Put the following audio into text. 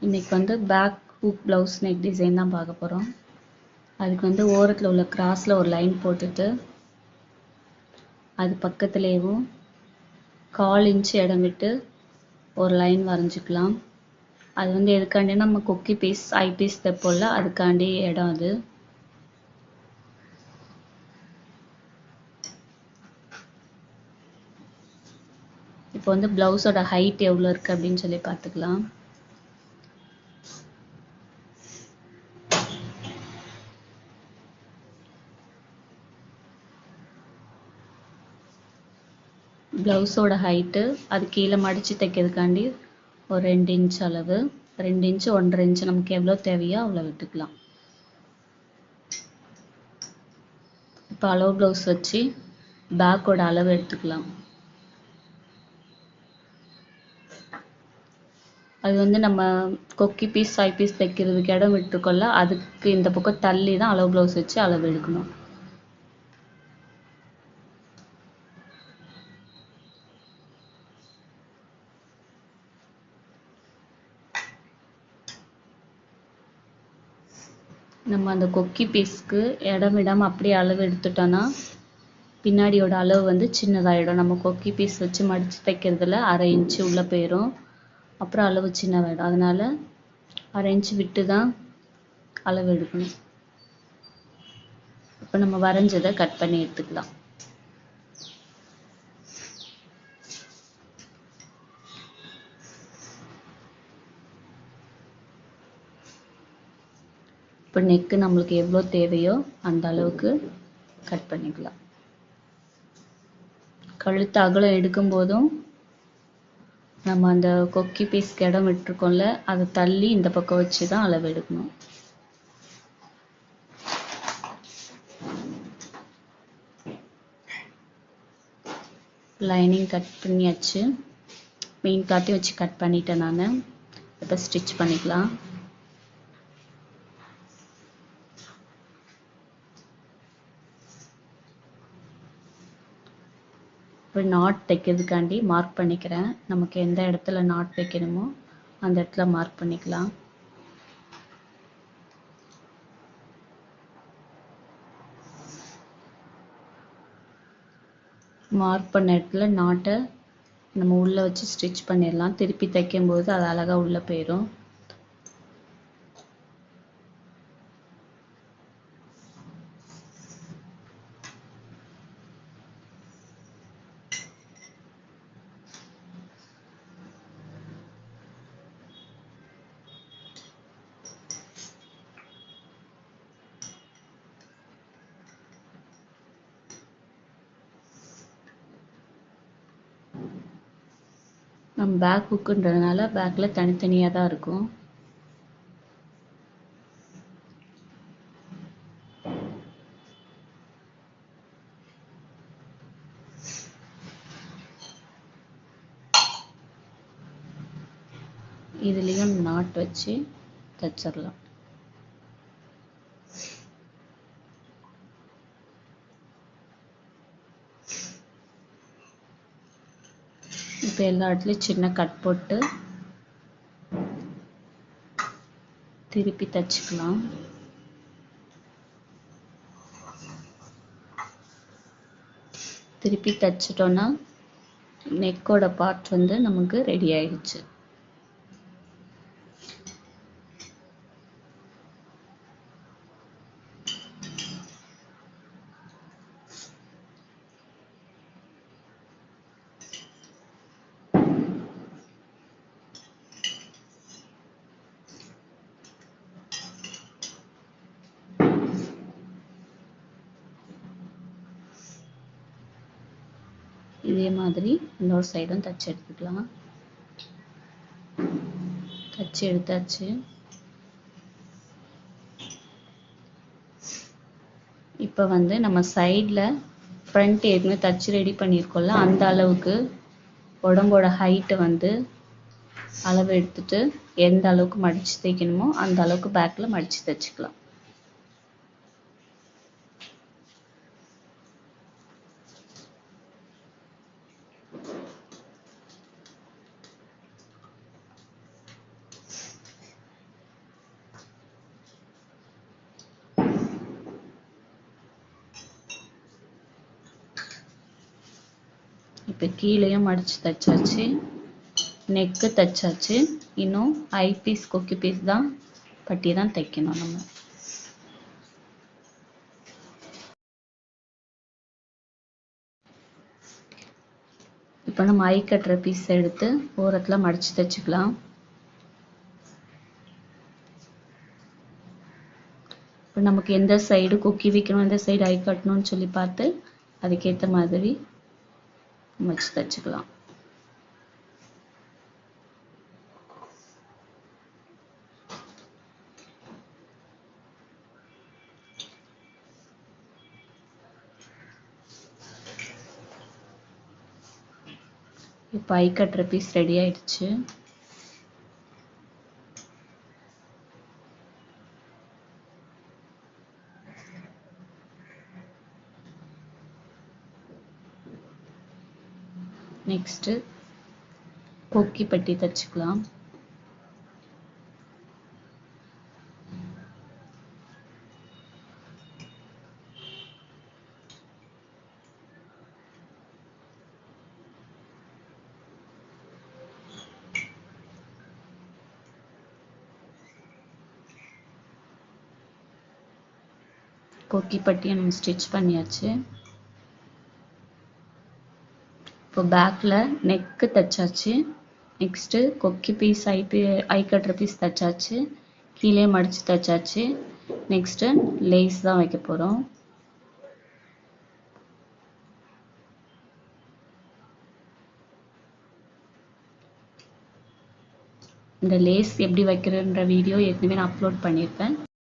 இன்னைக்கு வந்து back hook blouse neck design தான் பார்க்க போகிறோம். அதுக்கு வந்து ஓரத்தில் உள்ள கிராஸில் ஒரு லைன் போட்டுட்டு அது பக்கத்துலேயும் 1/4 இன்ச் இடம் விட்டு ஒரு லைன் வரைஞ்சிக்கலாம். அது வந்து எதுக்காண்டி நம்ம கொக்கி பீஸ் ஐ பீஸ் தைப்போம்ல, அதுக்காண்டி இடம் அது. இப்போ வந்து ப்ளவுஸோட ஹைட் எவ்வளோ இருக்குது அப்படின்னு சொல்லி பார்த்துக்கலாம். ப்ளவுஸோட ஹைட்டு அது கீழே மடித்து தைக்கிறதுக்காண்டி ஒரு 2 இன்ச் அளவு, 2 இன்ச்சு 1.5 இன்ச்சு நமக்கு எவ்வளோ தேவையோ அவ்வளோ விட்டுக்கலாம். இப்போ அளவு ப்ளவுஸ் வச்சு பேக்கோட அளவு எடுத்துக்கலாம். அது வந்து நம்ம கொக்கி பீஸ் ஐ பீஸ் தைக்கிறதுக்கு இடம் விட்டுருக்கோம்ல, அதுக்கு இந்த பக்கம் தள்ளி தான் அளவு ப்ளவுஸ் வச்சு அளவு எடுக்கணும். நம்ம அந்த கொக்கி பீஸ்க்கு இடம் விடாமல் அப்படியே அளவு எடுத்துட்டோன்னா பின்னாடியோட அளவு வந்து சின்னதாகிடும். நம்ம கொக்கி பீஸ் வச்சு மடித்து தைக்கிறதுல 1/2 இன்ச்சு உள்ளே போயிடும், அப்புறம் அளவு சின்னதாகிடும். அதனால 1/2 இன்ச்சு விட்டு தான் அளவு எடுக்கணும். இப்போ நம்ம வரைஞ்சதை கட் பண்ணி எடுத்துக்கலாம். இப்போ நெக்கு நம்மளுக்கு எவ்வளோ தேவையோ அந்த அளவுக்கு கட் பண்ணிக்கலாம். கழுத்து அகலம் எடுக்கும் போதும் நம்ம அந்த கொக்கி பீஸ்க்கு இடம் விட்டுருக்கோம்ல, அதை தள்ளி இந்த பக்கம் வச்சு தான் அளவு எடுக்கணும். லைனிங் கட் பண்ணியாச்சு. மெயின் காட்டி வச்சு கட் பண்ணிட்டேன் நான். இப்போ ஸ்டிச் பண்ணிக்கலாம். இப்போ நாட் தைக்கிறதுக்காண்டி மார்க் பண்ணிக்கிறேன். நமக்கு எந்த இடத்துல நாட் வைக்கணுமோ அந்த இடத்துல மார்க் பண்ணிக்கலாம். மார்க் பண்ண இடத்துல நாட்டை நம்ம உள்ளே வச்சு ஸ்டிச் பண்ணிடலாம். திருப்பி தைக்கும்போது அது அழகாக உள்ளே போயிடும். நம்ம பேக் ஹுக்குன்றதுனால பேக்கில் தனித்தனியாக தான் இருக்கும். இதுலேயும் நாட் வச்சு தைச்சிடலாம். இப்போ எல்லா இடத்துலையும் சின்ன கட் போட்டு திருப்பி தைச்சிக்கலாம். திருப்பி தைச்சிட்டோன்னா நெக்கோட பார்ட் வந்து நமக்கு ரெடி ஆயிடுச்சு. இதே மாதிரி இன்னொரு சைடும் தச்சு எடுத்துக்கலாம். தச்சு எடுத்தாச்சு. இப்போ வந்து நம்ம சைடில் ஃப்ரண்ட் ஏற்கனவே தச்சு ரெடி பண்ணியிருக்கோம்ல, அந்த அளவுக்கு உடம்போட ஹைட்டை வந்து அளவு எடுத்துட்டு எந்த அளவுக்கு மடித்து தைக்கணுமோ அந்த அளவுக்கு பேக்கில் மடித்து தைச்சிக்கலாம். இப்போ கீழேயும் மடிச்சு தைச்சாச்சு, நெக்கு தைச்சாச்சு. இன்னும் ஐ பீஸ் கொக்கி பீஸ் தான் பட்டி தான் தைக்கணும் நம்ம. இப்போ நம்ம ஐ கட்டுற பீஸ் எடுத்து ஓரத்தில் மடிச்சு தைச்சுக்கலாம். இப்போ நமக்கு எந்த சைடு கொக்கி வைக்கணும், எந்த சைடு ஐ கட்டணும்னு சொல்லி பார்த்து அதுக்கேற்ற மாதிரி வச்சு தைச்சுக்கலாம். இப்போ ஐ கட்டுற பீஸ் ரெடி ஆயிடுச்சு. நெக்ஸ்ட் கொக்கி பட்டி தைச்சுக்கலாம். கொக்கி பட்டியை நம்ம ஸ்டிச் பண்ணியாச்சு. இப்போ பேக்கில் நெக்கு தைச்சாச்சு. நெக்ஸ்ட்டு கொக்கி பீஸ் ஐ கட்டுற பீஸ் தைச்சாச்சு, கீழே மடித்து தைச்சாச்சு. நெக்ஸ்ட்டு லேஸ் தான் வைக்க போகிறோம். இந்த லேஸ் எப்படி வைக்கிறன்ற வீடியோ ஏற்கனவே நான் அப்லோட் பண்ணியிருக்கேன்.